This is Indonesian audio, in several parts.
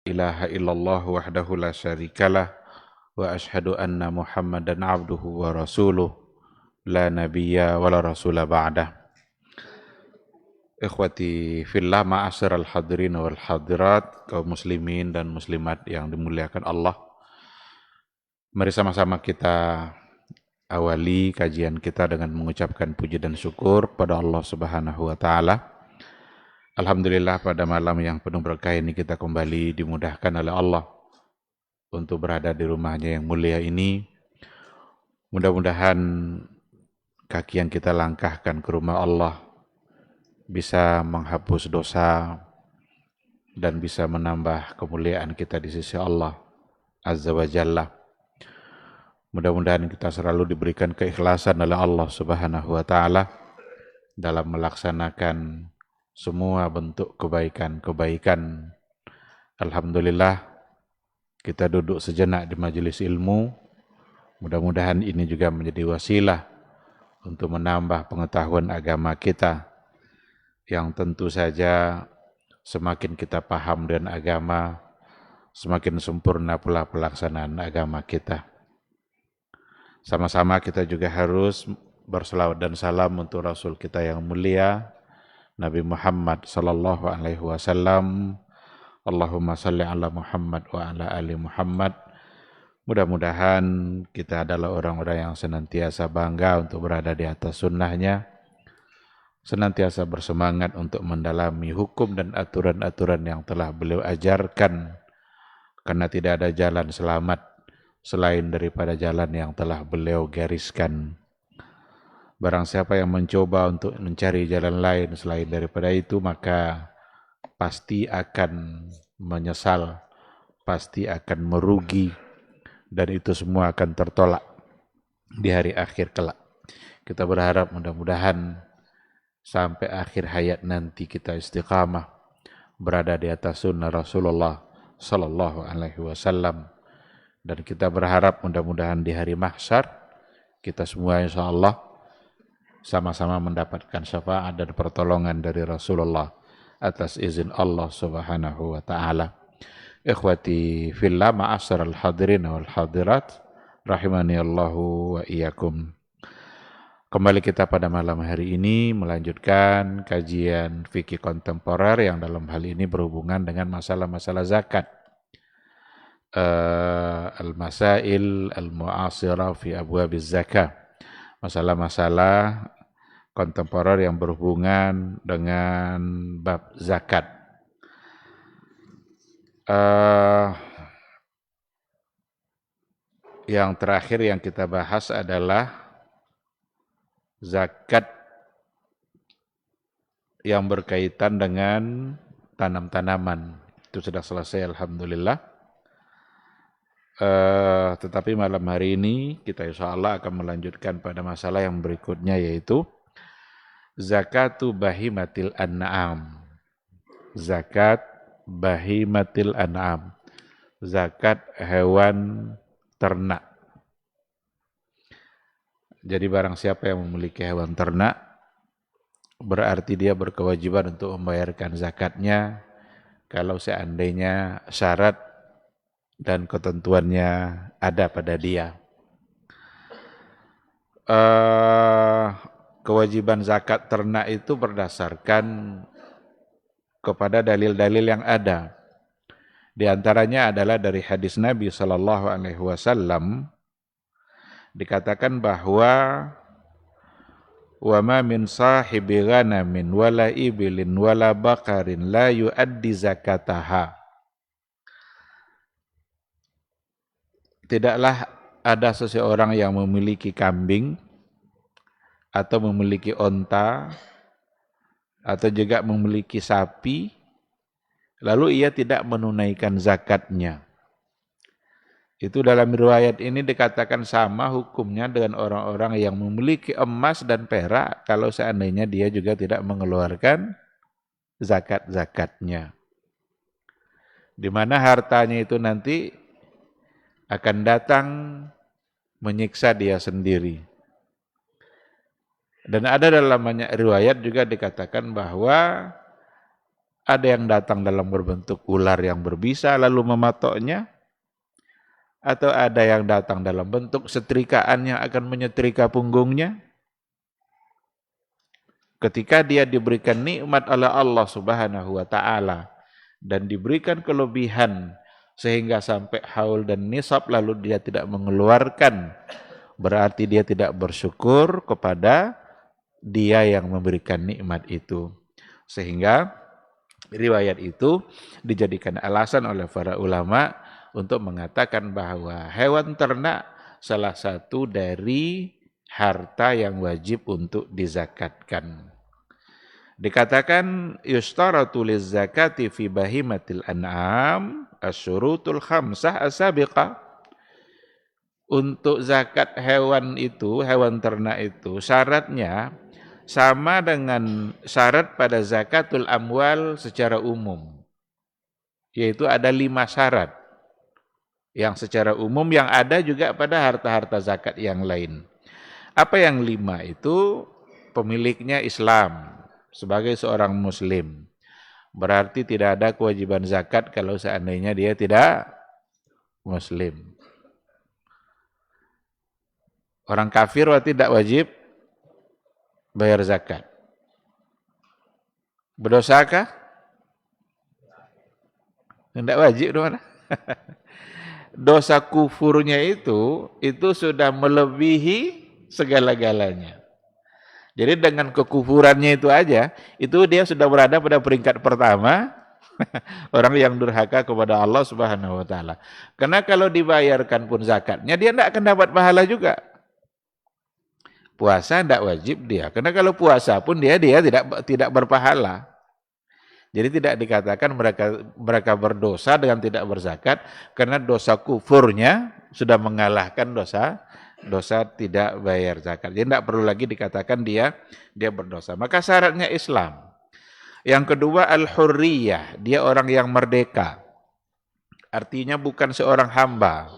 Ilaha illallah wahdahu la syarikalah wa ashhadu anna Muhammadan abduhu wa rasuluh la nabiyya wa la rasula ba'dah. Ikhwati fillah, ma'asyiral hadirin wal hadirat, kaum muslimin dan muslimat yang dimuliakan Allah. Mari sama-sama kita awali kajian kita dengan mengucapkan puji dan syukur pada Allah Subhanahu wa taala. Alhamdulillah, pada malam yang penuh berkah ini kita kembali dimudahkan oleh Allah untuk berada di rumahnya yang mulia ini. Mudah-mudahan kaki yang kita langkahkan ke rumah Allah bisa menghapus dosa dan bisa menambah kemuliaan kita di sisi Allah Azza wa Jalla. Mudah-mudahan kita selalu diberikan keikhlasan oleh Allah Subhanahu wa taala dalam melaksanakan semua bentuk kebaikan-kebaikan. Alhamdulillah, kita duduk sejenak di majelis ilmu. Mudah-mudahan ini juga menjadi wasilah untuk menambah pengetahuan agama kita, yang tentu saja semakin kita paham dengan agama, semakin sempurna pula pelaksanaan agama kita. Sama-sama kita juga harus berselawat dan salam untuk Rasul kita yang mulia, Nabi Muhammad sallallahu alaihi wasallam. Allahumma salli ala Muhammad wa ala ali Muhammad. Mudah-mudahan kita adalah orang-orang yang senantiasa bangga untuk berada di atas sunnahnya, senantiasa bersemangat untuk mendalami hukum dan aturan-aturan yang telah beliau ajarkan, karena tidak ada jalan selamat selain daripada jalan yang telah beliau gariskan. Barang siapa yang mencoba untuk mencari jalan lain selain daripada itu, maka pasti akan menyesal, pasti akan merugi, dan itu semua akan tertolak di hari akhir kelak. Kita berharap mudah-mudahan sampai akhir hayat nanti kita istiqamah berada di atas sunnah Rasulullah sallallahu alaihi wasallam, dan kita berharap mudah-mudahan di hari mahsyar kita semua insyaallah sama-sama mendapatkan syafaat dan pertolongan dari Rasulullah atas izin Allah Subhanahu wa taala. Ikhwati fillah, ma'asyiral hadirin wal hadirat, rahimani Allahu wa iyyakum. Kembali kita pada malam hari ini melanjutkan kajian fikih kontemporer yang dalam hal ini berhubungan dengan masalah-masalah zakat. Al-masail al-mu'asirah fi abwabiz zakah. Masalah-masalah kontemporer yang berhubungan dengan bab zakat. Yang terakhir yang kita bahas adalah zakat yang berkaitan dengan tanam-tanaman. Itu sudah selesai, alhamdulillah. Tetapi malam hari ini kita insyaallah akan melanjutkan pada masalah yang berikutnya, yaitu zakatu bahimatil an'am. Zakat bahimatil an'am. Zakat hewan ternak. Jadi barang siapa yang memiliki hewan ternak, berarti dia berkewajiban untuk membayarkan zakatnya kalau seandainya syarat dan ketentuannya ada pada dia. Kewajiban zakat ternak itu berdasarkan kepada dalil-dalil yang ada. Di antaranya adalah dari hadis Nabi sallallahu alaihi wasallam, dikatakan bahwa wa ma min sahibi ghanamin wala ibilin wala baqarin la yuaddi zakataha. Tidaklah ada seseorang yang memiliki kambing atau memiliki onta atau juga memiliki sapi, lalu ia tidak menunaikan zakatnya. Itu dalam riwayat ini dikatakan sama hukumnya dengan orang-orang yang memiliki emas dan perak kalau seandainya dia juga tidak mengeluarkan zakat-zakatnya. Di mana hartanya itu nanti akan datang menyiksa dia sendiri. Dan ada dalam banyak riwayat juga dikatakan bahwa ada yang datang dalam berbentuk ular yang berbisa lalu mematoknya, atau ada yang datang dalam bentuk setrikaan yang akan menyetrika punggungnya. Ketika dia diberikan nikmat oleh Allah Subhanahu wa taala dan diberikan kelebihan sehingga sampai haul dan nisab lalu dia tidak mengeluarkan, berarti dia tidak bersyukur kepada dia yang memberikan nikmat itu. Sehingga riwayat itu dijadikan alasan oleh para ulama untuk mengatakan bahwa hewan ternak salah satu dari harta yang wajib untuk dizakatkan. Dikatakan yustaratu lizzakati fi bahimatil an'am asyurutul khamsah asabiqah. Untuk zakat hewan itu, hewan ternak itu syaratnya sama dengan syarat pada zakatul amwal secara umum. Yaitu ada 5 syarat. Yang secara umum yang ada juga pada harta-harta zakat yang lain. Apa yang 5 itu? Pemiliknya Islam sebagai seorang muslim. Berarti tidak ada kewajiban zakat kalau seandainya dia tidak muslim. Orang kafir tidak wajib bayar zakat. Berdosakah? Tidak wajib dong. Dosa kufurnya itu sudah melebihi segala-galanya. Jadi dengan kekufurannya itu aja, itu dia sudah berada pada peringkat pertama orang yang durhaka kepada Allah Subhanahu wa taala. Karena kalau dibayarkan pun zakatnya dia tidak akan dapat pahala juga. Puasa tidak wajib dia, karena kalau puasa pun dia tidak berpahala. Jadi tidak dikatakan mereka berdosa dengan tidak berzakat, karena dosa kufurnya sudah mengalahkan dosa tidak bayar zakat. Jadi tidak perlu lagi dikatakan dia berdosa. Maka syaratnya Islam. Yang kedua al-hurriyah, dia orang yang merdeka. Artinya bukan seorang hamba.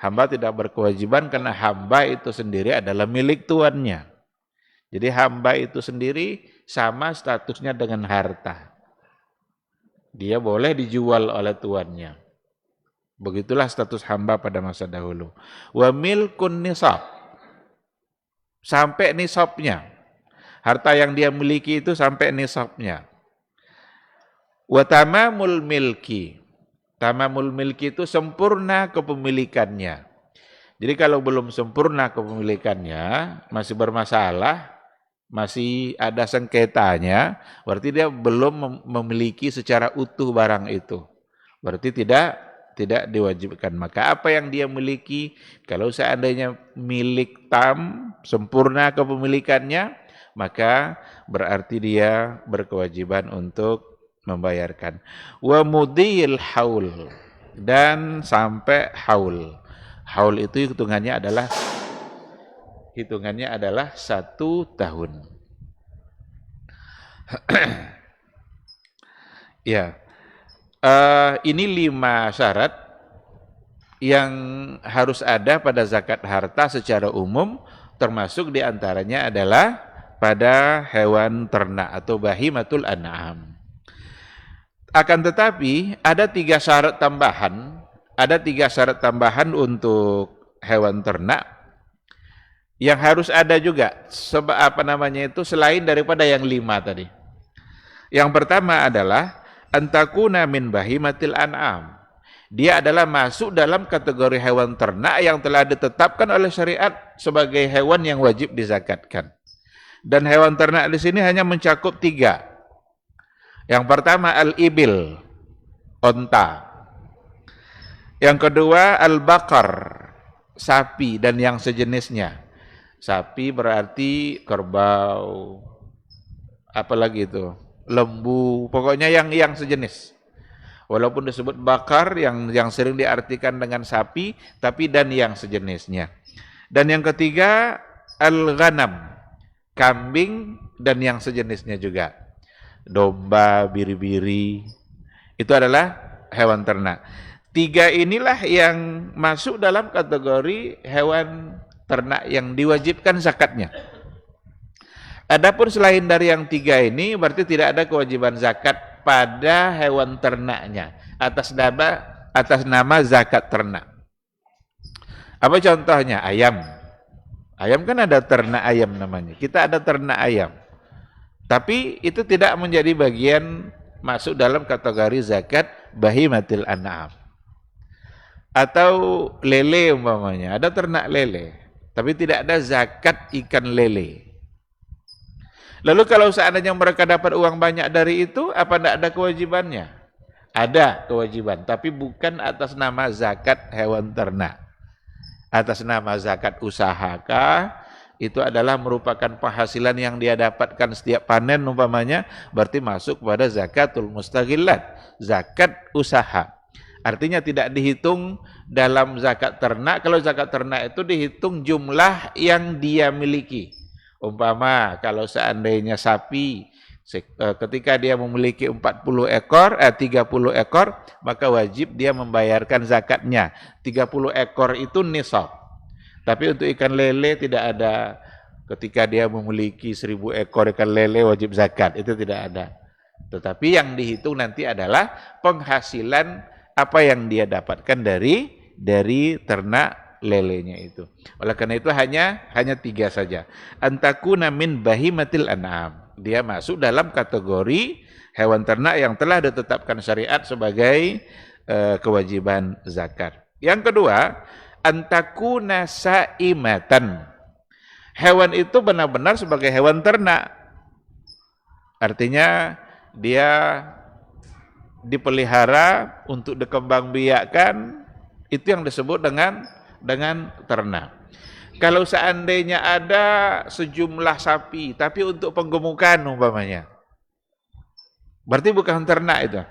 Hamba tidak berkewajiban karena hamba itu sendiri adalah milik tuannya. Jadi hamba itu sendiri sama statusnya dengan harta. Dia boleh dijual oleh tuannya. Begitulah status hamba pada masa dahulu. Wa milkun nisab. Sampai nisabnya. Harta yang dia miliki itu sampai nisabnya. Wa tamamul milki. Tamamul milki itu sempurna kepemilikannya. Jadi kalau belum sempurna kepemilikannya, masih bermasalah, masih ada sengketanya, berarti dia belum memiliki secara utuh barang itu. Berarti tidak diwajibkan. Maka apa yang dia miliki, kalau seandainya milik tam, sempurna kepemilikannya, maka berarti dia berkewajiban untuk membayarkan. Wa mudhil haul, dan sampai haul. Haul itu hitungannya adalah 1 tahun. Ya, ini 5 syarat yang harus ada pada zakat harta secara umum, termasuk diantaranya adalah pada hewan ternak atau bahimatul an'am. Akan tetapi ada 3 syarat tambahan. Ada 3 syarat tambahan untuk hewan ternak yang harus ada juga, selain daripada yang 5 tadi. Yang pertama adalah antakuna min bahimatil an'am. Dia adalah masuk dalam kategori hewan ternak yang telah ditetapkan oleh syariat sebagai hewan yang wajib dizakatkan. Dan hewan ternak di sini hanya mencakup 3. Yang pertama al-ibil, onta. Yang kedua al-bakar, sapi dan yang sejenisnya. Sapi berarti kerbau, apalagi itu, lembu, pokoknya yang sejenis. Walaupun disebut bakar yang sering diartikan dengan sapi, tapi dan yang sejenisnya. Dan yang ketiga al-ghanam, kambing dan yang sejenisnya juga. Domba, biri-biri, itu adalah hewan ternak. 3 inilah yang masuk dalam kategori hewan ternak yang diwajibkan zakatnya. Adapun selain dari yang 3 ini berarti tidak ada kewajiban zakat pada hewan ternaknya atas nama zakat ternak. Apa contohnya? Ayam. Ayam kan ada ternak ayam namanya. Kita ada ternak ayam. Tapi itu tidak menjadi bagian masuk dalam kategori zakat bahimatil an'am. Atau lele umpamanya, ada ternak lele, tapi tidak ada zakat ikan lele. Lalu kalau seandainya mereka dapat uang banyak dari itu, apa tidak ada kewajibannya? Ada kewajiban, tapi bukan atas nama zakat hewan ternak. Atas nama zakat usahakah, itu adalah merupakan penghasilan yang dia dapatkan setiap panen umpamanya, berarti masuk kepada zakatul mustaghillat, zakat usaha. Artinya tidak dihitung dalam zakat ternak. Kalau zakat ternak itu dihitung jumlah yang dia miliki. Umpama kalau seandainya sapi ketika dia memiliki 30 ekor, maka wajib dia membayarkan zakatnya. 30 ekor itu nisab. Tapi untuk ikan lele tidak ada. Ketika dia memiliki 1000 ekor ikan lele wajib zakat, itu tidak ada. Tetapi yang dihitung nanti adalah penghasilan apa yang dia dapatkan dari ternak lelenya itu. Oleh karena itu hanya 3 saja. Antakuna min bahimatil an'am. Dia masuk dalam kategori hewan ternak yang telah ditetapkan syariat sebagai kewajiban zakat. Yang kedua, antakuna saimatan. Hewan itu benar-benar sebagai hewan ternak. Artinya dia dipelihara untuk dikembangbiakkan, itu yang disebut dengan ternak. Kalau seandainya ada sejumlah sapi, tapi untuk penggemukan umpamanya, berarti bukan ternak itu.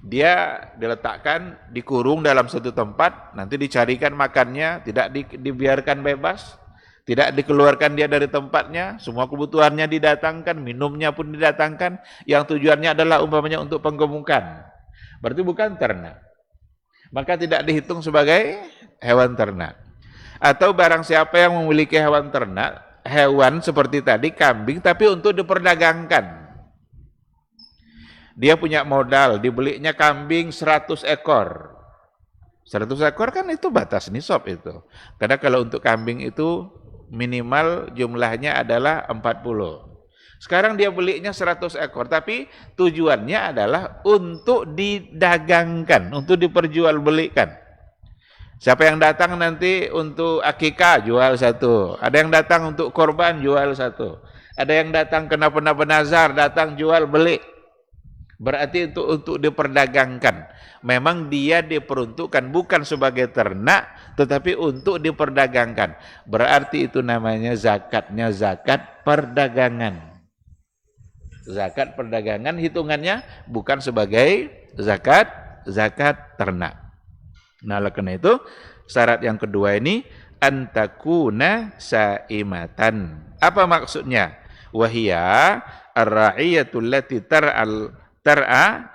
Dia diletakkan, dikurung dalam satu tempat, nanti dicarikan makannya, tidak dibiarkan bebas, tidak dikeluarkan dia dari tempatnya, semua kebutuhannya didatangkan, minumnya pun didatangkan, yang tujuannya adalah umpamanya untuk penggemukan. Berarti bukan ternak. Maka tidak dihitung sebagai hewan ternak. Atau barang siapa yang memiliki hewan ternak, hewan seperti tadi kambing, tapi untuk diperdagangkan. Dia punya modal, dibelinya kambing 100 ekor. 100 ekor kan itu batas nisab itu. Karena kalau untuk kambing itu minimal jumlahnya adalah 40. Sekarang dia belinya 100 ekor, tapi tujuannya adalah untuk didagangkan, untuk diperjualbelikan. Siapa yang datang nanti untuk akikah, jual 1. Ada yang datang untuk korban, jual 1. Ada yang datang kenapa-napa nazar, datang jual beli. Berarti itu untuk diperdagangkan. Memang dia diperuntukkan bukan sebagai ternak, tetapi untuk diperdagangkan. Berarti itu namanya zakatnya zakat perdagangan. Zakat perdagangan hitungannya bukan sebagai zakat ternak. Nah, oleh karena itu syarat yang kedua ini antakuna saimatan. Apa maksudnya? Wahia ar-ra'iyatul lati tar'a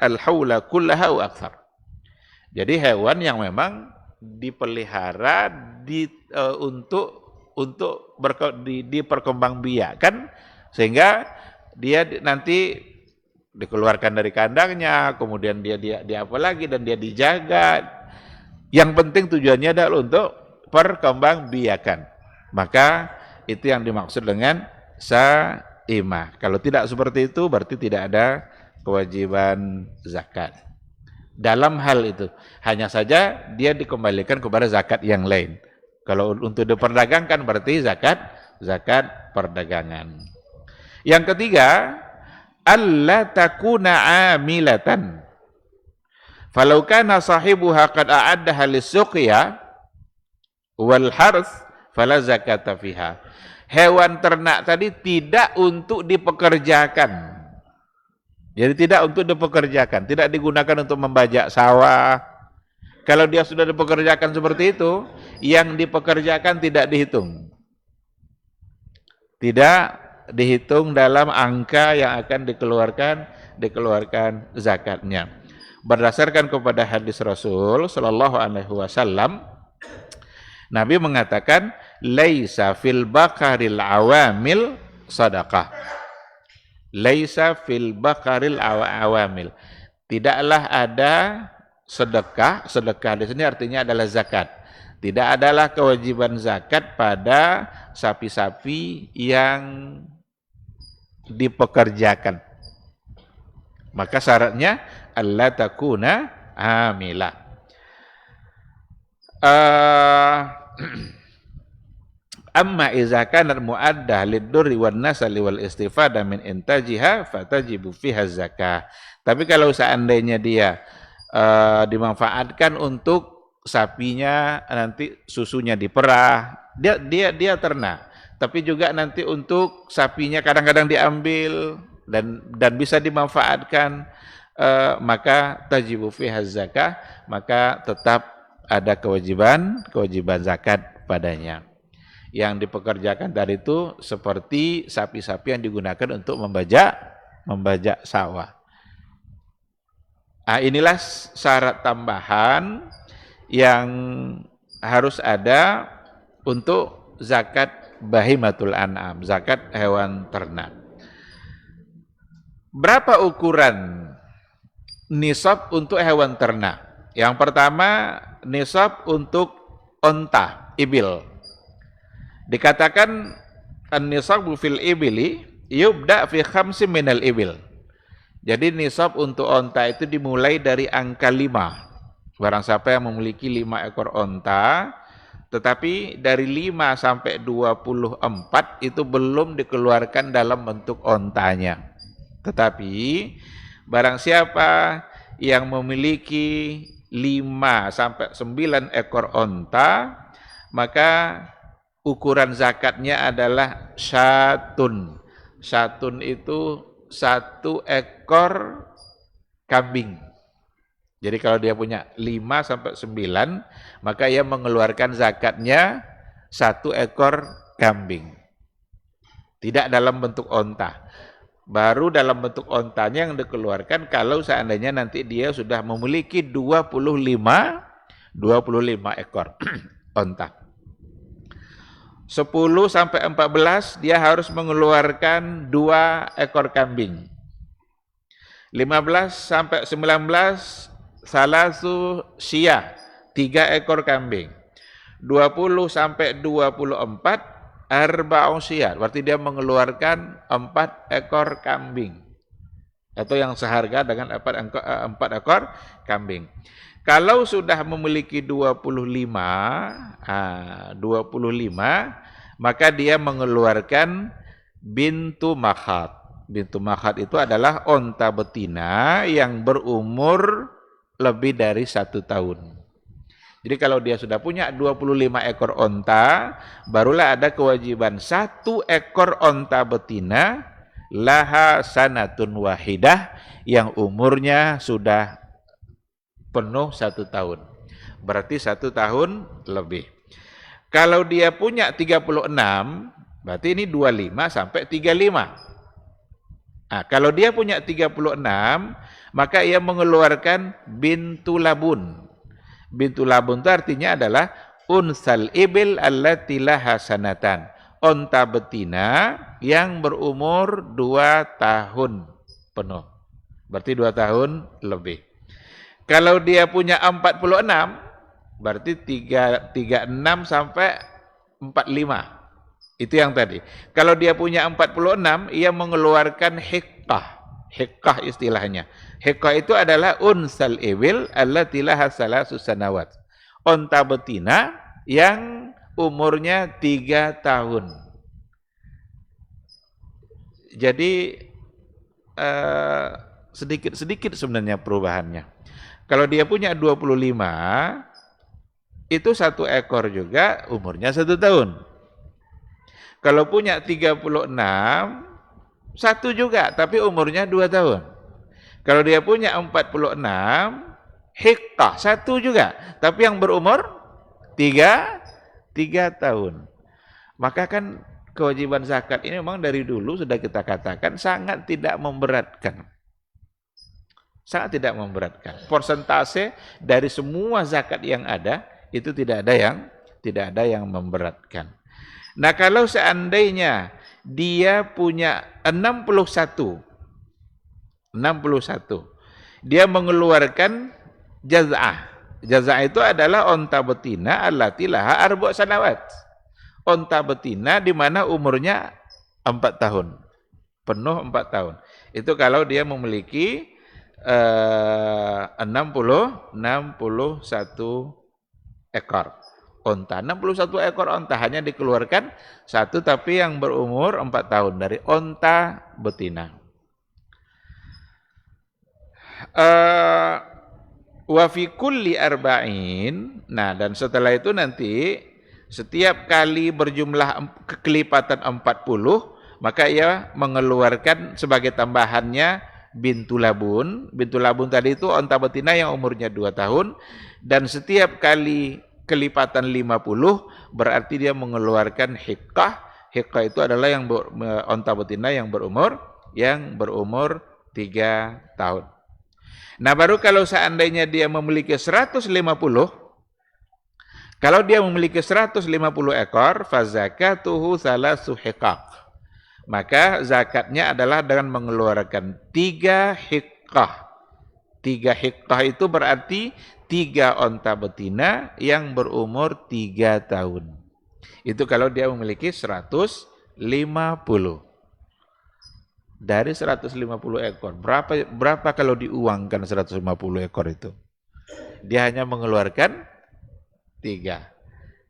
al-haula kullaha wa akthar. Jadi hewan yang memang dipelihara untuk diperkembangbiakan sehingga dia nanti dikeluarkan dari kandangnya, kemudian dia apa lagi dan dia dijaga. Yang penting tujuannya adalah untuk perkembangbiakan. Maka itu yang dimaksud dengan saimah. Kalau tidak seperti itu berarti tidak ada kewajiban zakat. Dalam hal itu hanya saja dia dikembalikan kepada zakat yang lain. Kalau untuk diperdagangkan berarti zakat perdagangan. Yang ketiga, alla takuna amilatan. Falau kana sahibuha qad a'addaha lis-suqya wal harth fala zakata fiha. Hewan ternak tadi tidak untuk dipekerjakan. Jadi tidak untuk dipekerjakan, tidak digunakan untuk membajak sawah. Kalau dia sudah dipekerjakan seperti itu, yang dipekerjakan tidak dihitung. Tidak dihitung dalam angka yang akan dikeluarkan zakatnya. Berdasarkan kepada hadis Rasul sallallahu alaihi wasallam, Nabi mengatakan laisa fil bakaril awamil sadaqah. Laisa fil bakaril awamil. Tidaklah ada sedekah di sini artinya adalah zakat. Tidak adalah kewajiban zakat pada sapi-sapi yang dipekerjakan. Maka syaratnya alla takuna amilah. Amma idza kanat muaddah lid-durri wan nasli wal istifada min intajiha fatajibu fiha zakah. Tapi kalau seandainya dia dimanfaatkan untuk sapinya nanti susunya diperah, dia ternak. Tapi juga nanti untuk sapinya kadang-kadang diambil dan bisa dimanfaatkan, maka tajibu fiha zakah, maka tetap ada kewajiban zakat padanya. Yang dipekerjakan tadi itu seperti sapi-sapi yang digunakan untuk membajak sawah. Nah, inilah syarat tambahan yang harus ada untuk zakat bahimatul an'am, zakat hewan ternak. Berapa ukuran nisab untuk hewan ternak? Yang pertama, nisab untuk onta, ibil. Dikatakan an-nisabu fil ibili yubda fi khamsin minal ibil. Jadi nisab untuk onta itu dimulai dari angka 5. Barang siapa yang memiliki 5 ekor onta, tetapi dari 5 sampai 24 itu belum dikeluarkan dalam bentuk ontanya. Tetapi barang siapa yang memiliki 5 sampai 9 ekor onta, maka ukuran zakatnya adalah syatun. Syatun itu 1 ekor kambing. Jadi kalau dia punya 5 sampai 9, maka ia mengeluarkan zakatnya 1 ekor kambing. Tidak dalam bentuk onta. Baru dalam bentuk ontanya yang dikeluarkan kalau seandainya nanti dia sudah memiliki 25 ekor onta. 10 sampai 14 dia harus mengeluarkan 2 ekor kambing. 15 sampai 19 salasu syiyah, 3 ekor kambing. 20 sampai 24 arba'u syiyah, berarti dia mengeluarkan 4 ekor kambing. Atau yang seharga dengan 4 ekor kambing. Kalau sudah memiliki 25, maka dia mengeluarkan bintu makhat. Bintu makhat itu adalah onta betina yang berumur lebih dari 1 tahun. Jadi kalau dia sudah punya 25 ekor onta, barulah ada kewajiban 1 ekor onta betina, laha sanatun wahidah, yang umurnya sudah penuh 1 tahun. Berarti 1 tahun lebih. Kalau dia punya 36, berarti ini 25 sampai 35. Nah, kalau dia punya 36, maka ia mengeluarkan bintu labun. Bintu labun itu artinya adalah unsal ibil allati laha sanatan. Onta betina yang berumur 2 tahun penuh. Berarti 2 tahun lebih. Kalau dia punya 46, berarti 36 sampai 45. Itu yang tadi. Kalau dia punya 46, ia mengeluarkan hiqqah. Hiqqah istilahnya. Hiqqah itu adalah unsal ibil allati laha salasu sanawat. Onta betina yang umurnya 3 tahun. Jadi sedikit-sedikit sebenarnya perubahannya. Kalau dia punya 25, itu 1 ekor juga umurnya 1 tahun. Kalau punya 36, 1 juga, tapi umurnya 2 tahun. Kalau dia punya 46, hiqqah, 1 juga, tapi yang berumur 3 tahun. Maka kan kewajiban zakat ini memang dari dulu sudah kita katakan sangat tidak memberatkan. Sangat tidak memberatkan. Persentase dari semua zakat yang ada itu tidak ada yang memberatkan. Nah, kalau seandainya dia punya 61. Dia mengeluarkan jaz'ah. Jaz'ah itu adalah onta betina allati laha arba' sanawat. Onta betina di mana umurnya 4 tahun. Penuh 4 tahun. Itu kalau dia memiliki 61 ekor onta. 61 ekor onta hanya dikeluarkan satu, tapi yang berumur 4 tahun dari onta betina. Wa fi kulli arba'in. Nah, dan setelah itu nanti setiap kali berjumlah kelipatan 40, maka ia mengeluarkan sebagai tambahannya bintu labun. Bintu labun tadi itu onta betina yang umurnya 2 tahun, dan setiap kali kelipatan 50 berarti dia mengeluarkan hiqqah. Hiqqah itu adalah yang onta betina yang berumur 3 tahun. Nah, baru kalau seandainya dia memiliki 150, kalau dia memiliki 150 ekor, fazakatuhu salasu hiqaq. Maka zakatnya adalah dengan mengeluarkan 3 hiqqah. 3 hiqqah itu berarti 3 onta betina yang berumur 3 tahun. Itu kalau dia memiliki 150. Dari 150 ekor, berapa kalau diuangkan 150 ekor itu? Dia hanya mengeluarkan 3.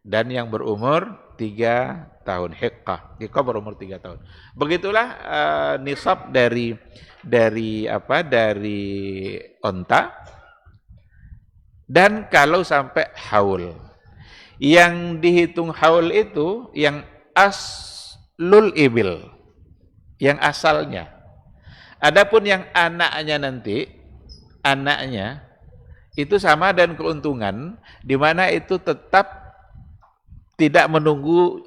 Dan yang berumur 3 tahun, hiqqah berumur 3 tahun. Begitulah nisab dari onta. Dan kalau sampai haul, yang dihitung haul itu yang aslul ibil, yang asalnya. Adapun yang anaknya nanti, anaknya itu sama dan keuntungan, di mana itu tetap tidak menunggu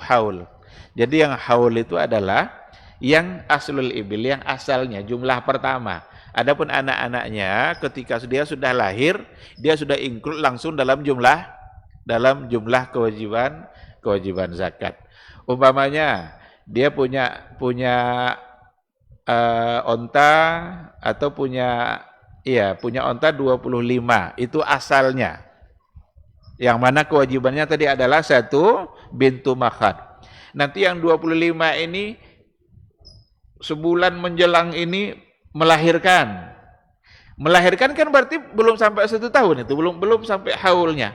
haul. Jadi yang haul itu adalah yang aslul ibil, yang asalnya, jumlah pertama. Adapun anak-anaknya ketika dia sudah lahir, dia sudah include langsung dalam jumlah kewajiban zakat. Umpamanya dia punya onta atau punya onta 25, itu asalnya. Yang mana kewajibannya tadi adalah 1 bintu makhad. Nanti yang 25 ini sebulan menjelang ini melahirkan. Melahirkan kan berarti belum sampai 1 tahun itu, belum sampai haulnya.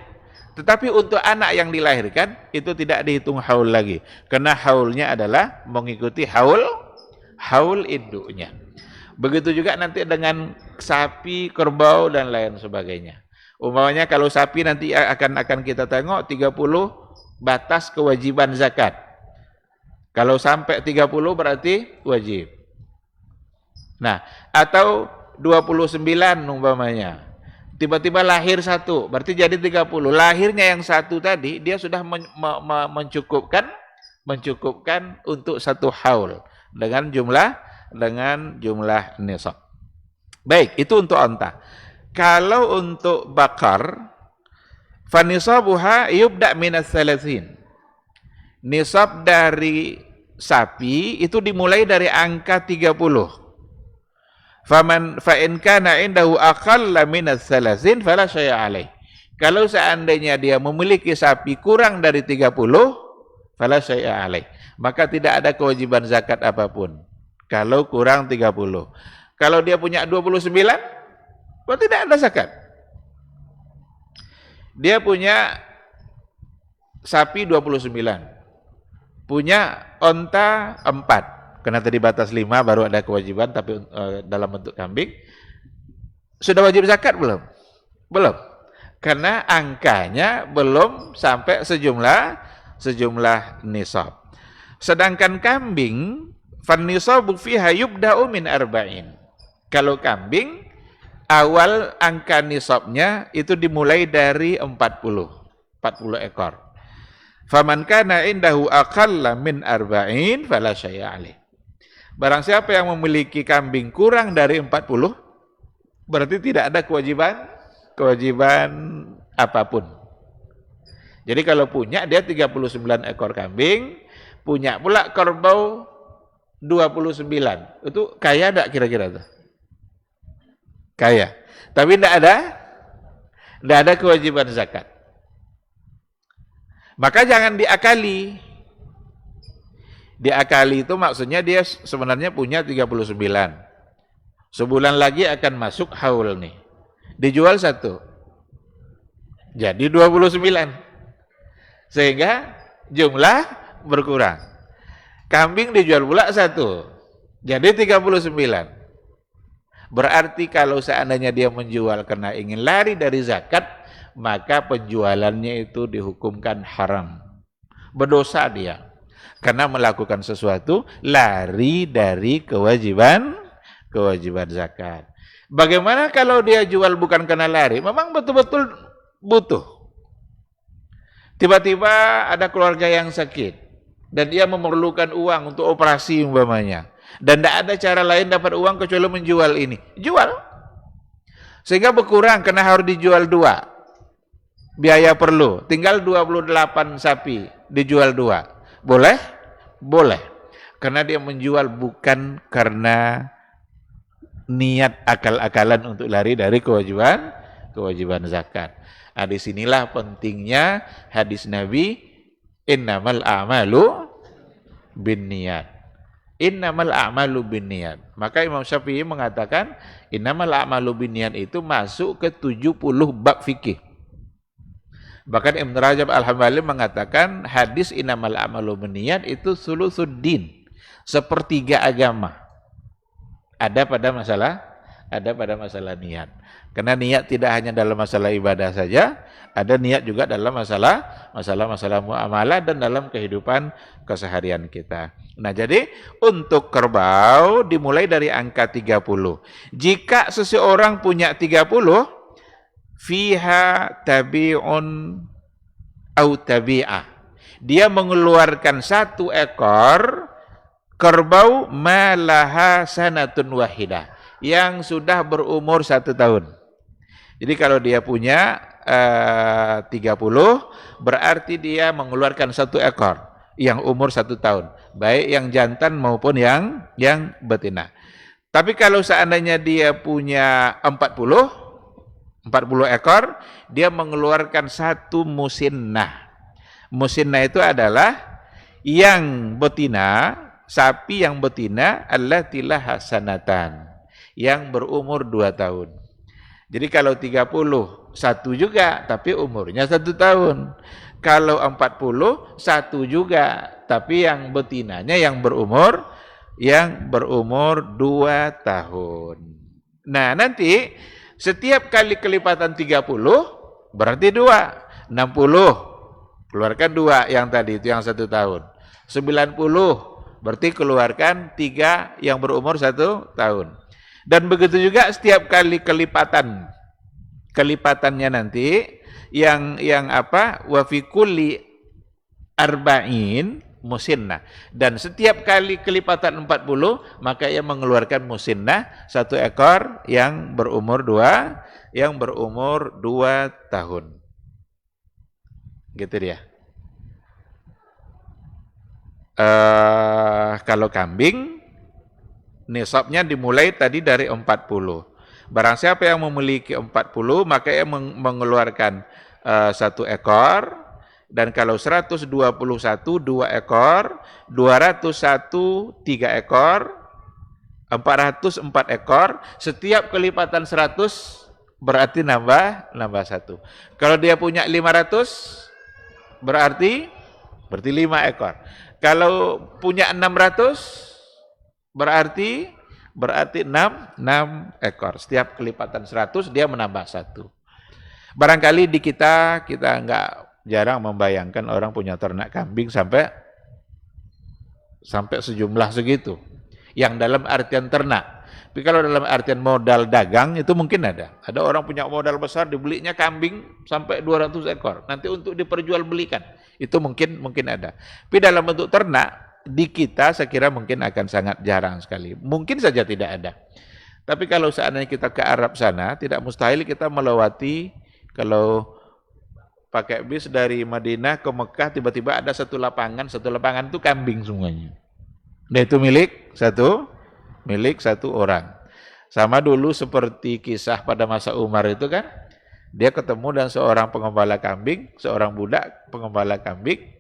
Tetapi untuk anak yang dilahirkan itu tidak dihitung haul lagi, karena haulnya adalah mengikuti haul induknya. Begitu juga nanti dengan sapi, kerbau dan lain sebagainya. Umpamanya kalau sapi nanti akan kita tengok 30 batas kewajiban zakat. Kalau sampai 30 berarti wajib. Nah, atau 29 umpamanya. Tiba-tiba lahir 1, berarti jadi 30. Lahirnya yang 1 tadi, dia sudah mencukupkan untuk 1 haul dengan jumlah nisab. Baik, itu untuk onta. Kalau untuk bakar, fanisabuha yubda minas salasin. Nisab dari sapi itu dimulai dari angka 30. Fa in kana indahu aqalla minas salasin fala syai'a alaih. Kalau seandainya dia memiliki sapi kurang dari 30, fala syai'a alaih, maka tidak ada kewajiban zakat apapun kalau kurang 30. Kalau dia punya 29, berarti tidak ada zakat. Dia punya sapi 29, punya onta 4, karena tadi batas 5 baru ada kewajiban, tapi dalam bentuk kambing. Sudah wajib zakat belum? Belum. Karena angkanya belum sampai sejumlah nisab. Sedangkan kambing, fan nisabu fiha yubda'u min arba'in. Kalau kambing, awal angka nisabnya itu dimulai dari 40 ekor. Faman kana indahu aqalla min arba'in fala syai'a alaih. Barang siapa yang memiliki kambing kurang dari 40, berarti tidak ada kewajiban apapun. Jadi kalau punya dia 39 ekor kambing, punya pula kerbau 29. Itu kaya enggak kira-kira tuh? Kaya. Tapi enggak ada kewajiban zakat. Maka jangan diakali. Diakali itu maksudnya dia sebenarnya punya 39. Sebulan lagi akan masuk haul nih. Dijual satu. Jadi 29. Sehingga jumlah berkurang. Kambing dijual pula satu. Jadi 39. Berarti kalau seandainya dia menjual karena ingin lari dari zakat, maka penjualannya itu dihukumkan haram. Berdosa dia. Karena melakukan sesuatu lari dari kewajiban zakat. Bagaimana kalau dia jual bukan karena lari? Memang betul-betul butuh. Tiba-tiba ada keluarga yang sakit dan dia memerlukan uang untuk operasi umpamanya. Dan tidak ada cara lain dapat uang kecuali menjual ini. Jual. Sehingga berkurang karena harus dijual 2. Biaya perlu. Tinggal 28 sapi dijual 2. Boleh? Boleh, karena dia menjual bukan karena niat akal-akalan untuk lari dari kewajiban zakat. Nah, disinilah pentingnya hadis Nabi, innamal a'malu binniyat. Innamal a'malu binniyat. Maka Imam Syafi'i mengatakan innamal a'malu binniyat itu masuk ke 70 bab fikih. Bahkan Ibn Rajab Al-Hambali mengatakan hadis innamal a'malu binniyat itu sulusuddin, sepertiga agama. Ada pada masalah niat. Karena niat tidak hanya dalam masalah ibadah saja, ada niat juga dalam masalah muamalah dan dalam kehidupan keseharian kita. Nah, jadi untuk kerbau dimulai dari angka 30. Jika seseorang punya 30, fiha tabi'un au tabi'ah. Dia mengeluarkan 1 ekor kerbau malaha sanatun wahidah, yang sudah berumur 1 tahun. Jadi kalau dia punya 30, berarti dia mengeluarkan 1 ekor yang umur 1 tahun, baik yang jantan maupun yang betina. Tapi kalau seandainya dia punya 40 ekor, dia mengeluarkan 1 musinnah. Musinnah itu adalah yang betina, sapi yang betina allati laha sanatan, yang berumur 2 tahun. Jadi kalau 30, 1 juga, tapi umurnya 1 tahun. Kalau 40, 1 juga, tapi yang betinanya yang berumur 2 tahun. Nah, nanti setiap kali kelipatan 30 berarti 2. 60 keluarkan 2 yang tadi itu yang 1 tahun. 90 berarti keluarkan 3 yang berumur 1 tahun. Dan begitu juga setiap kali kelipatannya nanti yang apa? Wa fi kulli arba'in musinnah. Dan setiap kali kelipatan 40, maka ia mengeluarkan musinnah 1 ekor yang berumur 2 tahun. Gitu dia. Kalau kambing, nisabnya dimulai tadi dari 40. Barang siapa yang memiliki 40, maka ia mengeluarkan 1 ekor. Dan kalau 121, 2 ekor, 201, 3 ekor, 404 ekor, setiap kelipatan 100 berarti nambah 1. Kalau dia punya 500, berarti 5 ekor. Kalau punya 600, berarti 6 ekor. Setiap kelipatan 100 dia menambah 1. Barangkali di kita enggak jarang membayangkan orang punya ternak kambing sampai sejumlah segitu. Yang dalam artian ternak. Tapi kalau dalam artian modal dagang itu mungkin ada. Ada orang punya modal besar, dibelinya kambing sampai 200 ekor. Nanti untuk diperjualbelikan. Itu mungkin ada. Tapi dalam bentuk ternak, di kita saya kira mungkin akan sangat jarang sekali. Mungkin saja tidak ada. Tapi kalau seandainya kita ke Arab sana, tidak mustahil kita melewati kalau pakai bis dari Madinah ke Mekah, tiba-tiba ada satu lapangan itu kambing semuanya. Nah itu milik satu orang. Sama dulu seperti kisah pada masa Umar itu kan, dia ketemu dan seorang pengembala kambing, seorang budak pengembala kambing,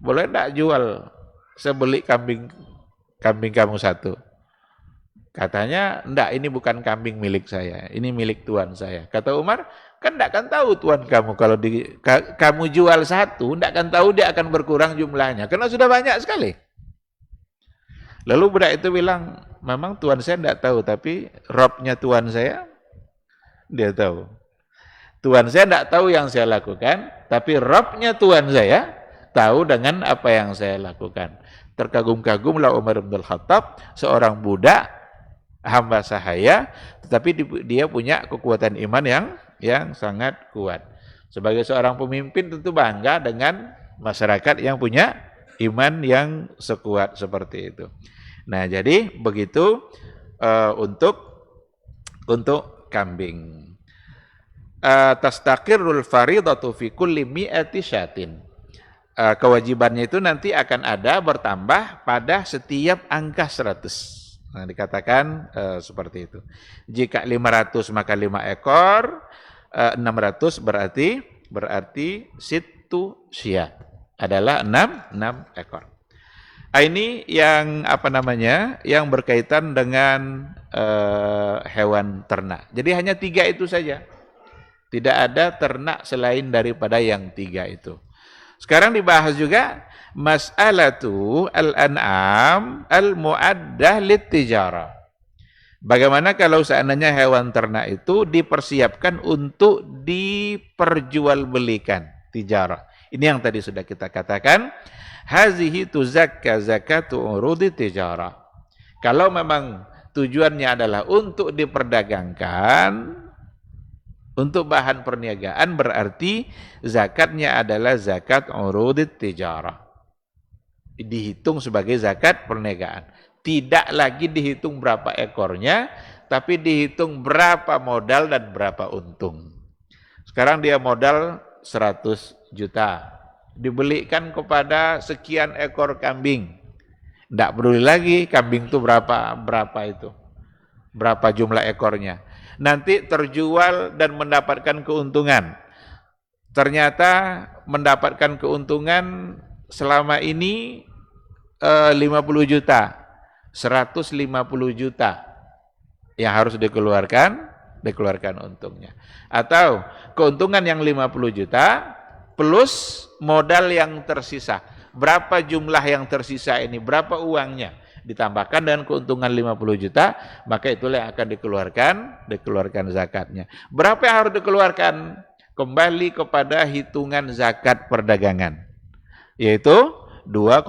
boleh enggak jual sebeli kambing kamu satu? Katanya, enggak, ini bukan kambing milik saya, ini milik tuan saya. Kata Umar, kan enggak akan tahu tuan kamu kalau kamu jual satu, enggak akan tahu dia akan berkurang jumlahnya, karena sudah banyak sekali. Lalu budak itu bilang, memang tuan saya enggak tahu, tapi Robnya tuan saya, dia tahu. Tuan saya enggak tahu yang saya lakukan, tapi Robnya tuan saya tahu dengan apa yang saya lakukan. Terkagum-kagumlah Umar bin Khattab, seorang budak, hamba sahaya, tetapi dia punya kekuatan iman yang sangat kuat. Sebagai seorang pemimpin tentu bangga dengan masyarakat yang punya iman yang sekuat seperti itu. Nah, jadi begitu untuk kambing. Tastaqirrul faridatu fi kulli mi'ati syatin. Kewajibannya itu nanti akan ada bertambah pada setiap angka 100. Nah, dikatakan seperti itu. Jika 500 maka 5 ekor, 600 berarti situ syat adalah 6 ekor. Ini yang yang berkaitan dengan hewan ternak. Jadi hanya 3 itu saja. Tidak ada ternak selain daripada yang 3 itu. Sekarang dibahas juga mas'alatu al-an'am al-mu'addah lit-tijarah. Bagaimana kalau seandainya hewan ternak itu dipersiapkan untuk diperjualbelikan, tijarah. Ini yang tadi sudah kita katakan, hazihi tuzakka zakatu urudi tijarah. Kalau memang tujuannya adalah untuk diperdagangkan, untuk bahan perniagaan, berarti zakatnya adalah zakat urudit tijarah. Dihitung sebagai zakat perniagaan. Tidak lagi dihitung berapa ekornya, tapi dihitung berapa modal dan berapa untung. Sekarang dia modal 100 juta. Dibelikan kepada sekian ekor kambing. Tidak peduli lagi kambing itu berapa itu. Berapa jumlah ekornya. Nanti terjual dan mendapatkan keuntungan. Ternyata mendapatkan keuntungan selama ini 50 juta, 150 juta yang harus dikeluarkan untungnya. Atau keuntungan yang 50 juta plus modal yang tersisa. Berapa jumlah yang tersisa ini, berapa uangnya? Ditambahkan dengan keuntungan 50 juta, maka itulah yang akan dikeluarkan zakatnya. Berapa yang harus dikeluarkan? Kembali kepada hitungan zakat perdagangan, yaitu 2,5%.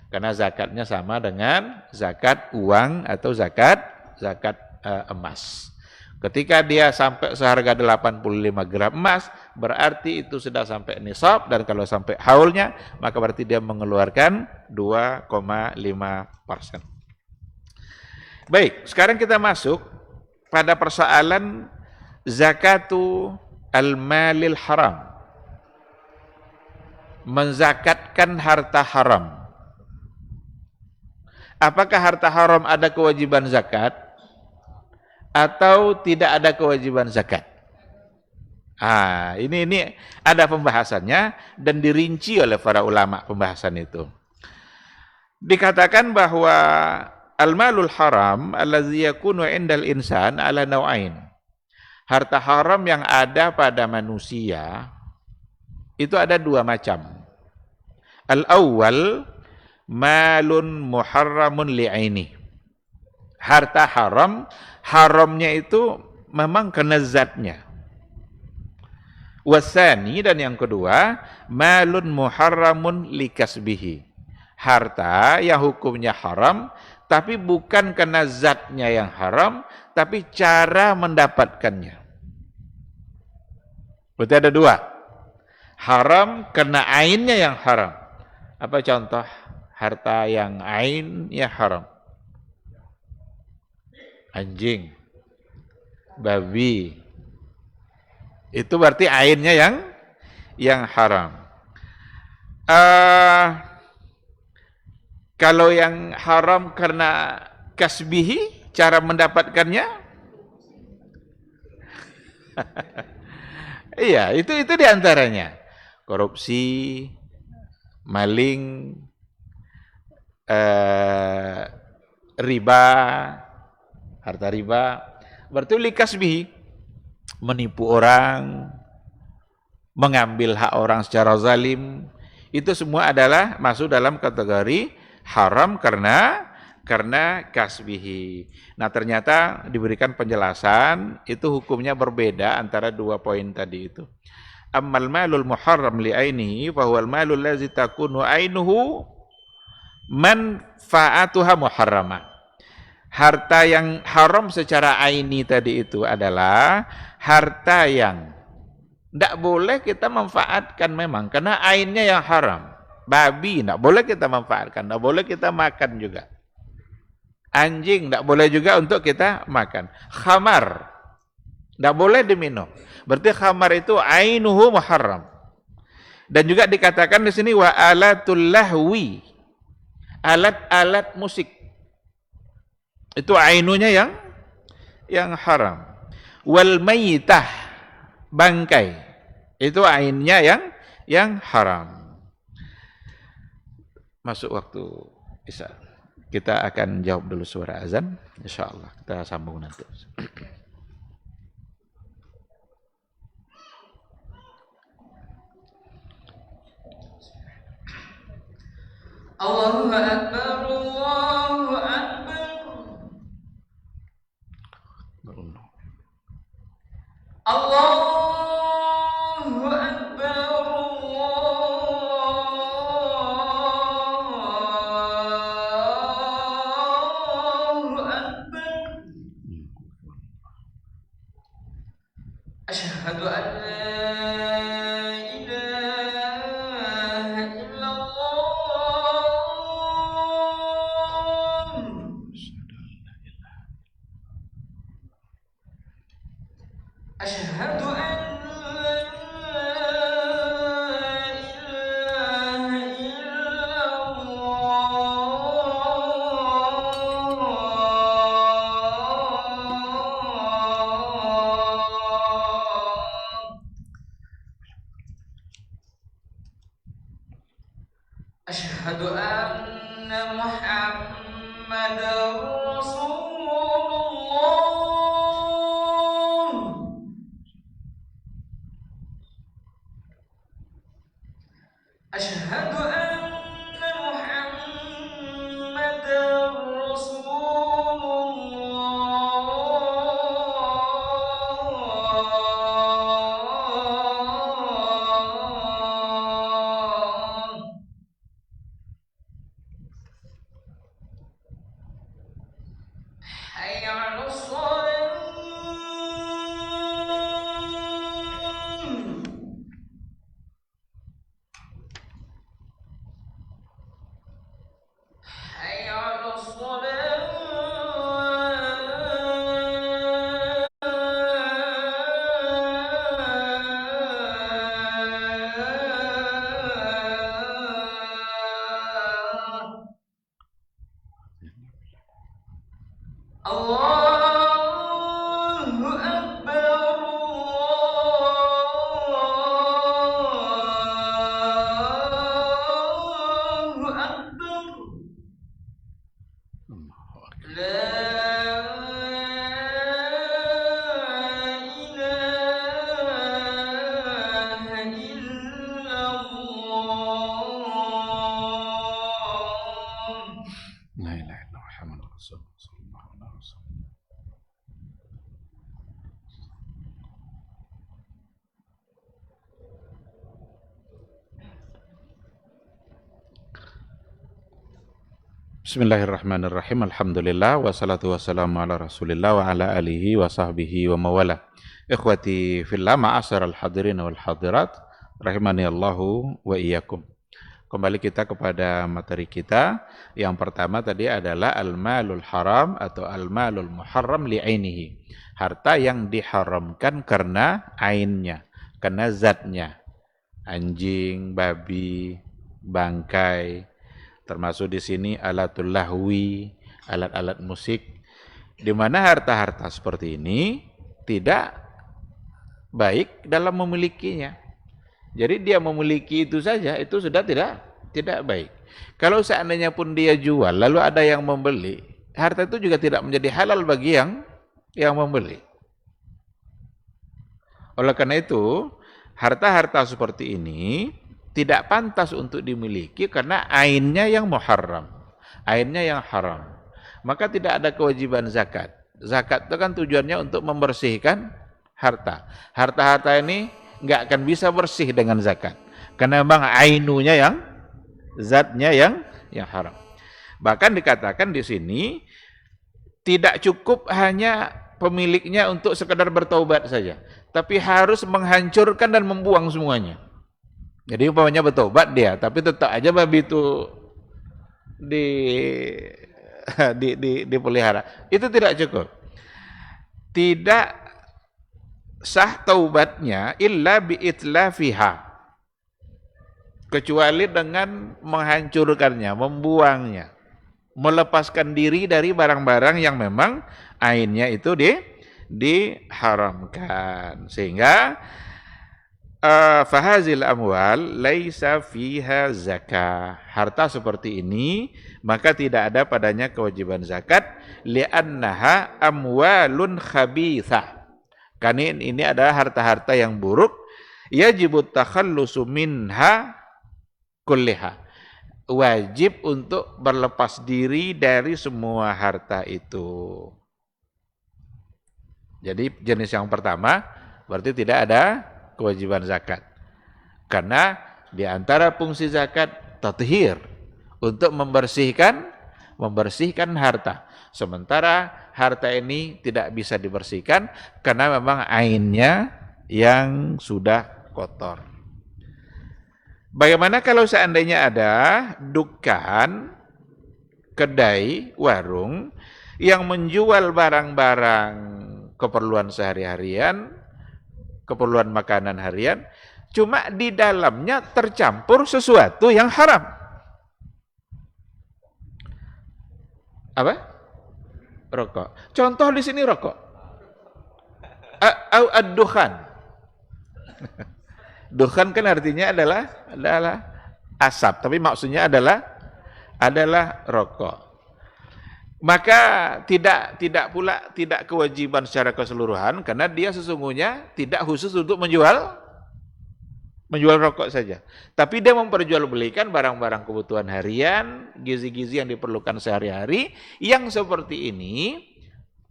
Karena zakatnya sama dengan zakat uang atau zakat emas. Ketika dia sampai seharga 85 gram emas, berarti itu sudah sampai nisab, dan kalau sampai haulnya, maka berarti dia mengeluarkan 2,5%. Baik, sekarang kita masuk pada persoalan zakatu al-malil haram. Menzakatkan harta haram. Apakah harta haram ada kewajiban zakat? Atau tidak ada kewajiban zakat? Ini ada pembahasannya dan dirinci oleh para ulama pembahasan itu. Dikatakan bahwa al-malul haram allazi yakunu indal insan ala nau'ain. Harta haram yang ada pada manusia itu ada 2 macam. Al-awwal malun muharramun li'aini. Harta haram, haramnya itu memang kena zatnya. Wasani, dan yang kedua, malun muharramun likasbihi. Harta yang hukumnya haram, tapi bukan kena zatnya yang haram, tapi cara mendapatkannya. Berarti ada 2. Haram kena ainnya yang haram. Apa contoh harta yang ainnya haram? Anjing, babi, Itu berarti ainnya yang haram. Kalau yang haram karena kasbihi, cara mendapatkannya, iya, itu diantaranya. Korupsi, maling, riba, harta riba, berarti likasbihi, menipu orang, mengambil hak orang secara zalim, itu semua adalah masuk dalam kategori haram karena kasbihi. Nah, ternyata diberikan penjelasan itu hukumnya berbeda antara dua poin tadi itu. Ammal malul muharram li ainihi fa huwal malul ladzi takunu ainuhu manfaatuha muharramah. Harta yang haram secara aini tadi itu adalah harta yang tidak boleh kita manfaatkan memang, karena ainnya yang haram. Babi tidak boleh kita manfaatkan, tidak boleh kita makan juga. Anjing tidak boleh juga untuk kita makan. Khamar tidak boleh diminum. Berarti khamar itu ainuhu muharram. Dan juga dikatakan di sini wa alatul lahwi, alat-alat musik. Itu ainunya yang haram. Wal mayyitah, bangkai, itu ainnya yang haram. Masuk waktu Isya. Kita akan jawab dulu suara azan, insyaallah kita sambung nanti. Allahu Akbar, Allahu Akbar. Allahu Akbar, Allahu Akbar. Asyhadu an la ilaha illallah. Asyhadu an la ilaha illallah. Asyhadu anna Muhammadar Rasulullah. Asyhadu anna Muhammadar Rasulullah. Hayya 'alas shalah. Hayya 'alas shalah. Allahu Akbar, Allahu Akbar. La ilaha illallah. La ilaha illallah Muhammadur Rasulullah sallallahu alaihi wasallam. Bismillahirrahmanirrahim. Alhamdulillah wassalatu wassalamu ala Rasulillah wa ala alihi wa sahbihi wa mawala. Ikhwati fillah, ma'asyiral hadirin wal hadirat, rahimani Allahu wa iyyakum. Kembali kita kepada materi kita. Yang pertama tadi adalah al-malul haram atau al-malul muharram li'ainihi. Harta yang diharamkan karena ainnya, karena zatnya. Anjing, babi, bangkai, termasuk di sini alatul lahwi, alat-alat musik, di mana harta-harta seperti ini tidak baik dalam memilikinya. Jadi dia memiliki itu saja, itu sudah tidak baik. Kalau seandainya pun dia jual, lalu ada yang membeli, harta itu juga tidak menjadi halal bagi yang membeli. Oleh karena itu, harta-harta seperti ini tidak pantas untuk dimiliki karena ainnya yang muharram, ainnya yang haram. Maka tidak ada kewajiban zakat. Zakat itu kan tujuannya untuk membersihkan harta. Harta-harta ini nggak akan bisa bersih dengan zakat. Karena memang ainunya yang, zatnya yang haram. Bahkan dikatakan di sini tidak cukup hanya pemiliknya untuk sekedar bertaubat saja, tapi harus menghancurkan dan membuang semuanya. Jadi umpamanya bertobat dia, tapi tetap aja babi itu dipelihara. Itu tidak cukup. Tidak sah taubatnya illa bi'itlafiha, kecuali dengan menghancurkannya, membuangnya, melepaskan diri dari barang-barang yang memang ainnya itu diharamkan. Sehingga fahazil amwal laisa fiha zakah. Harta seperti ini maka tidak ada padanya kewajiban zakat, li'annaha amwalun khabithah. Karena ini adalah harta-harta yang buruk, yajibut takhallusu minha kulliha. Wajib untuk berlepas diri dari semua harta itu. Jadi jenis yang pertama berarti tidak ada kewajiban zakat. Karena di antara fungsi zakat tathhir, untuk membersihkan harta. Sementara harta ini tidak bisa dibersihkan karena memang ainnya yang sudah kotor. Bagaimana kalau seandainya ada dukaan, kedai, warung yang menjual barang-barang keperluan sehari-harian, keperluan makanan harian, cuma di dalamnya tercampur sesuatu yang haram. Apa? Rokok. Contoh di sini rokok. Au ad-dukhan. Dukhan kan artinya adalah asap, tapi maksudnya adalah rokok. Maka tidak kewajiban secara keseluruhan karena dia sesungguhnya tidak khusus untuk menjual rokok saja. Tapi dia memperjualbelikan barang-barang kebutuhan harian, gizi-gizi yang diperlukan sehari-hari, yang seperti ini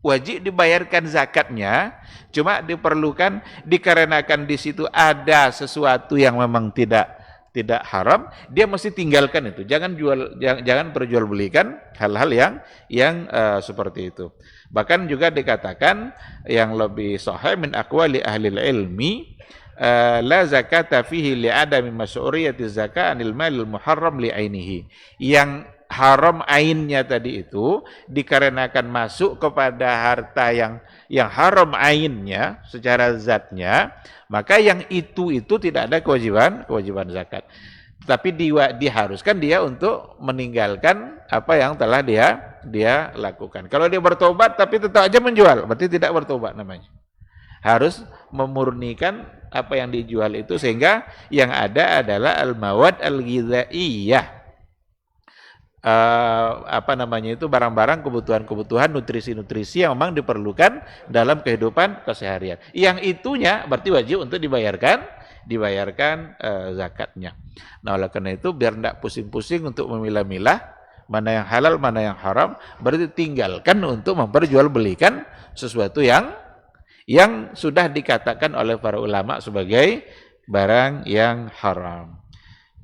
wajib dibayarkan zakatnya, cuma diperlukan dikarenakan di situ ada sesuatu yang memang tidak haram, dia mesti tinggalkan itu. Jangan perjualbelikan hal-hal yang seperti itu. Bahkan juga dikatakan yang lebih sahih min aqwali ahli ilmi, la zakata fihi li'adami masy'uriyati zakah anil malil muharram li'ainihi. Yang haram ainnya tadi itu dikarenakan masuk kepada harta yang haram ainnya secara zatnya, maka yang itu tidak ada kewajiban zakat. Tapi diharuskan dia untuk meninggalkan apa yang telah dia lakukan. Kalau dia bertobat tapi tetap aja menjual, berarti tidak bertobat namanya. Harus memurnikan apa yang dijual itu, sehingga yang ada adalah al-mawad al-ghizaiyah. Barang-barang kebutuhan nutrisi-nutrisi yang memang diperlukan dalam kehidupan keseharian. Yang itunya berarti wajib untuk dibayarkan zakatnya. Nah, oleh karena itu biar tidak pusing-pusing untuk memilah-milah mana yang halal, mana yang haram, berarti tinggalkan untuk memperjualbelikan sesuatu yang sudah dikatakan oleh para ulama sebagai barang yang haram.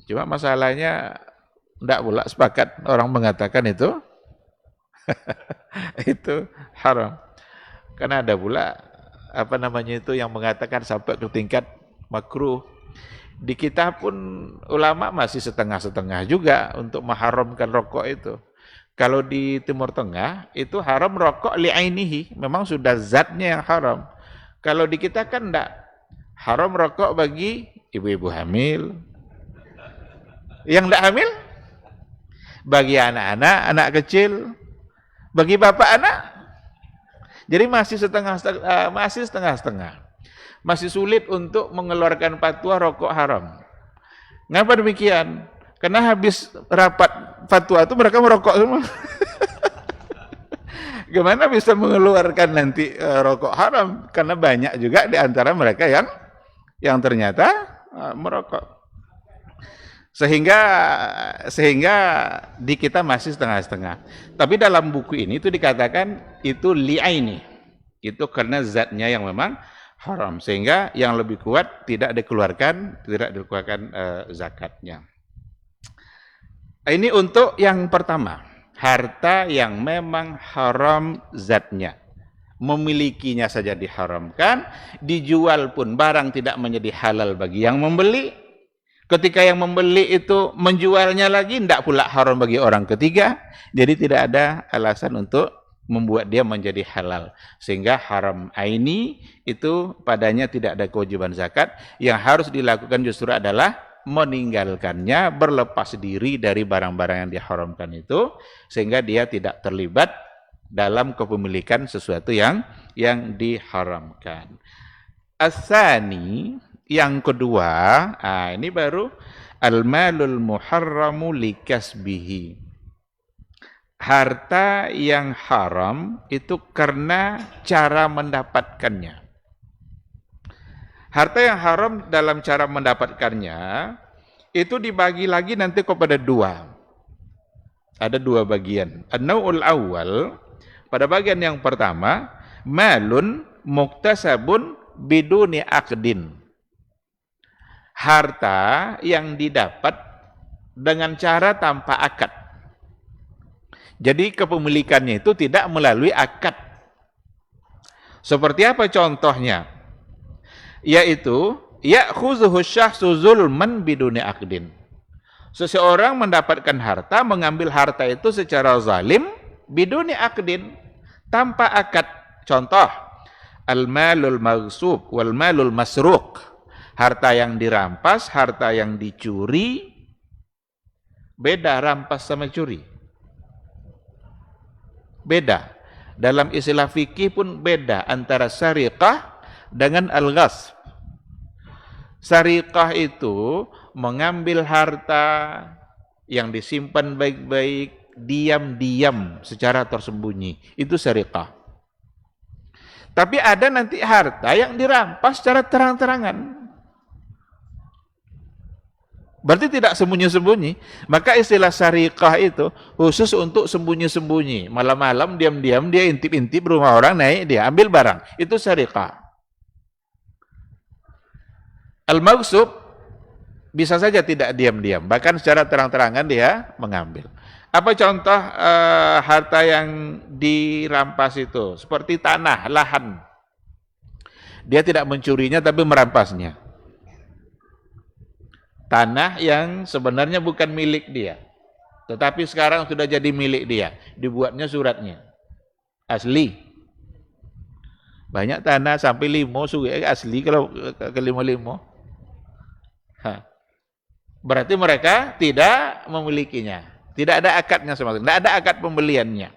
Cuma masalahnya tidak pula sepakat orang mengatakan itu itu haram. Karena ada pula yang mengatakan sampai ke tingkat makruh. Di kita pun ulama masih setengah-setengah juga untuk mengharamkan rokok itu. Kalau di Timur Tengah itu haram rokok li'ainihi, memang sudah zatnya yang haram. Kalau di kita kan enggak. Haram rokok bagi ibu-ibu hamil. Yang enggak hamil? Bagi anak-anak, anak kecil. Bagi bapak anak. Jadi masih setengah-setengah. Masih sulit untuk mengeluarkan fatwa rokok haram. Ngapa demikian? Karena habis rapat fatwa itu mereka merokok semua. Gimana bisa mengeluarkan nanti rokok haram? Karena banyak juga di antara mereka yang ternyata merokok. Sehingga di kita masih setengah-setengah. Tapi dalam buku ini itu dikatakan itu li'aini. Itu karena zatnya yang memang haram, sehingga yang lebih kuat tidak dikeluarkan zakatnya. Ini untuk yang pertama, harta yang memang haram zatnya, memilikinya saja diharamkan, dijual pun barang tidak menjadi halal bagi yang membeli. Ketika yang membeli itu menjualnya lagi, tidak pula haram bagi orang ketiga, jadi tidak ada alasan untuk membuat dia menjadi halal. Sehingga haram aini itu padanya tidak ada kewajiban zakat. Yang harus dilakukan justru adalah meninggalkannya, berlepas diri dari barang-barang yang diharamkan itu, sehingga dia tidak terlibat dalam kepemilikan sesuatu yang diharamkan. As-tsani, yang kedua, ini baru al-malul muharramu likasbihi. Harta yang haram itu karena cara mendapatkannya. Harta yang haram dalam cara mendapatkannya itu dibagi lagi nanti kepada dua. Ada dua bagian. An-naw'ul awal, pada bagian yang pertama, malun muktasabun biduni aqdin. Harta yang didapat dengan cara tanpa akad. Jadi kepemilikannya itu tidak melalui akad. Seperti apa contohnya? Yaitu ya'khuzuhu syakhsu zulman biduni aqdin. Seseorang mendapatkan harta, mengambil harta itu secara zalim biduni aqdin, tanpa akad. Contoh, al-malul maghsub wal malul masruq. Harta yang dirampas, harta yang dicuri, beda rampas sama curi. Beda. Dalam istilah fikih pun beda antara syariqah dengan al-ghasb. Syariqah itu mengambil harta yang disimpan baik-baik, diam-diam secara tersembunyi. Itu syariqah. Tapi ada nanti harta yang dirampas secara terang-terangan. Berarti tidak sembunyi-sembunyi. Maka istilah syariqah itu khusus untuk sembunyi-sembunyi. Malam-malam diam-diam dia intip-intip rumah orang, naik dia ambil barang. Itu syariqah. Al-maghsub bisa saja tidak diam-diam, bahkan secara terang-terangan dia mengambil. Apa contoh harta yang dirampas itu? Seperti tanah, lahan. Dia tidak mencurinya tapi merampasnya. Tanah yang sebenarnya bukan milik dia, tetapi sekarang sudah jadi milik dia, dibuatnya suratnya asli. Banyak tanah sampai 5 surat asli, kalau ke 5. Berarti mereka tidak memilikinya, tidak ada akadnya sama sekali, tidak ada akad pembeliannya.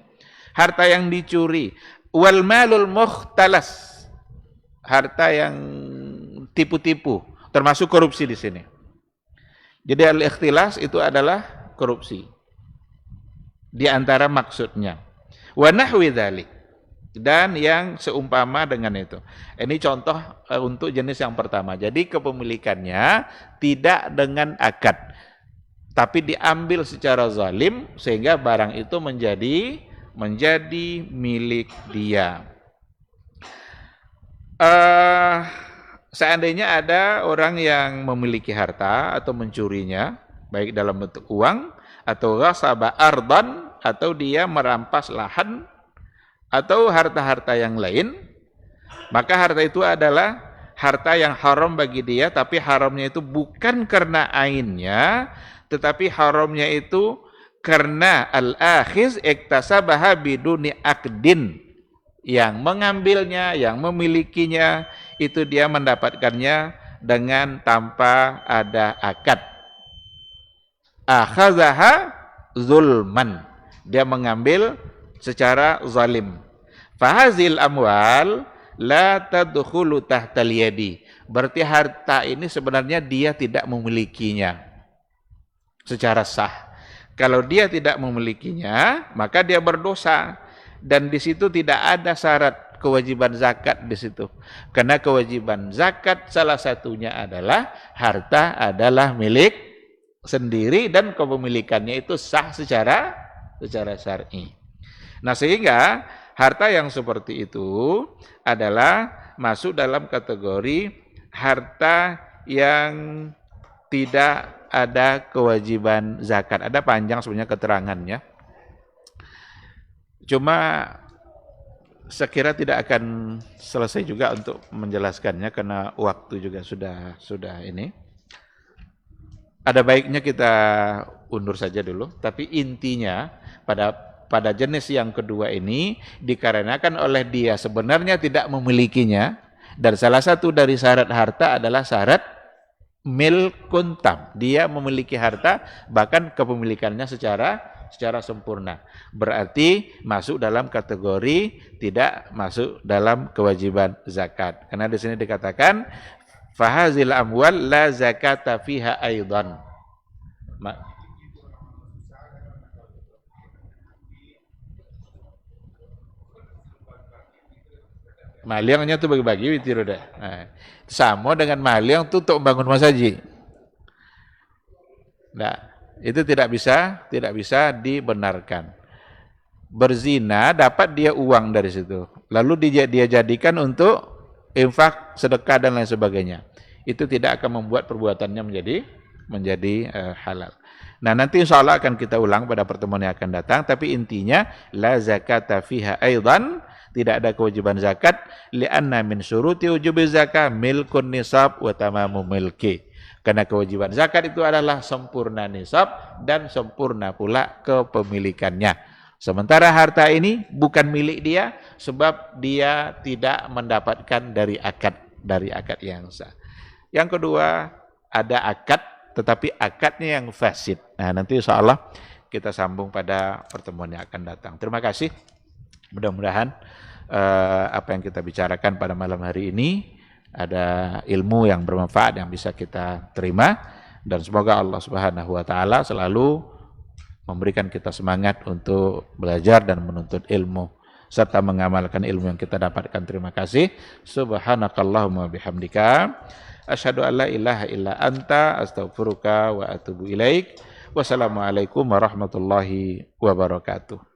Harta yang dicuri, wal malul mukhtalas, harta yang tipu-tipu, termasuk korupsi di sini. Jadi al-ikhtilas itu adalah korupsi. Di antara maksudnya. Wa nahwi dzalik. Dan yang seumpama dengan itu. Ini contoh untuk jenis yang pertama. Jadi kepemilikannya tidak dengan akad, tapi diambil secara zalim sehingga barang itu menjadi milik dia. Seandainya ada orang yang memiliki harta atau mencurinya, baik dalam bentuk uang atau ghasaba ardan, atau dia merampas lahan atau harta-harta yang lain, maka harta itu adalah harta yang haram bagi dia, tapi haramnya itu bukan karena ainnya, tetapi haramnya itu karena al-akhiz iktasabaha biduni akdin. Yang mengambilnya, yang memilikinya, itu dia mendapatkannya dengan tanpa ada akad. Akhazaha zulman. Dia mengambil secara zalim. Fahazil amwal la tadkhulu tahtal yadi. Berarti harta ini sebenarnya dia tidak memilikinya secara sah. Kalau dia tidak memilikinya, maka dia berdosa. Dan di situ tidak ada syarat kewajiban zakat di situ. Karena kewajiban zakat salah satunya adalah harta adalah milik sendiri dan kepemilikannya itu sah secara syar'i. Nah, sehingga harta yang seperti itu adalah masuk dalam kategori harta yang tidak ada kewajiban zakat. Ada panjang sebenarnya keterangannya. Cuma saya kira tidak akan selesai juga untuk menjelaskannya karena waktu juga sudah ini. Ada baiknya kita undur saja dulu, tapi intinya pada jenis yang kedua ini dikarenakan oleh dia sebenarnya tidak memilikinya, dan salah satu dari syarat harta adalah syarat milkun tam. Dia memiliki harta, bahkan kepemilikannya secara sempurna. Berarti masuk dalam kategori tidak masuk dalam kewajiban zakat. Karena di sini dikatakan fahazil amwal la zakata fiha aidan. Maliangnya tuh bagi-bagi witir udah. Nah, sama dengan maliang tuh untuk membangun masjid. Nah, itu tidak bisa dibenarkan. Berzina dapat dia uang dari situ, lalu dia jadikan untuk infak, sedekah dan lain sebagainya. Itu tidak akan membuat perbuatannya menjadi halal. Nah, nanti insya Allah akan kita ulang pada pertemuan yang akan datang. Tapi intinya la zakata fiha aidan, tidak ada kewajiban zakat. Li'anna min syuruti wujubi zakah milkun nisab wa tamamu milki. Karena kewajiban zakat itu adalah sempurna nisab dan sempurna pula kepemilikannya. Sementara harta ini bukan milik dia sebab dia tidak mendapatkan dari akad yang sah. Yang kedua, ada akad tetapi akadnya yang fasid. Nah, nanti insya Allah kita sambung pada pertemuan yang akan datang. Terima kasih. Mudah-mudahan apa yang kita bicarakan pada malam hari ini ada ilmu yang bermanfaat yang bisa kita terima, dan semoga Allah Subhanahu wa taala selalu memberikan kita semangat untuk belajar dan menuntut ilmu serta mengamalkan ilmu yang kita dapatkan. Terima kasih. Subhanakallahumma bihamdika asyhadu an la ilaha illa anta astaghfiruka wa atubu ilaik. Wassalamualaikum warahmatullahi wabarakatuh.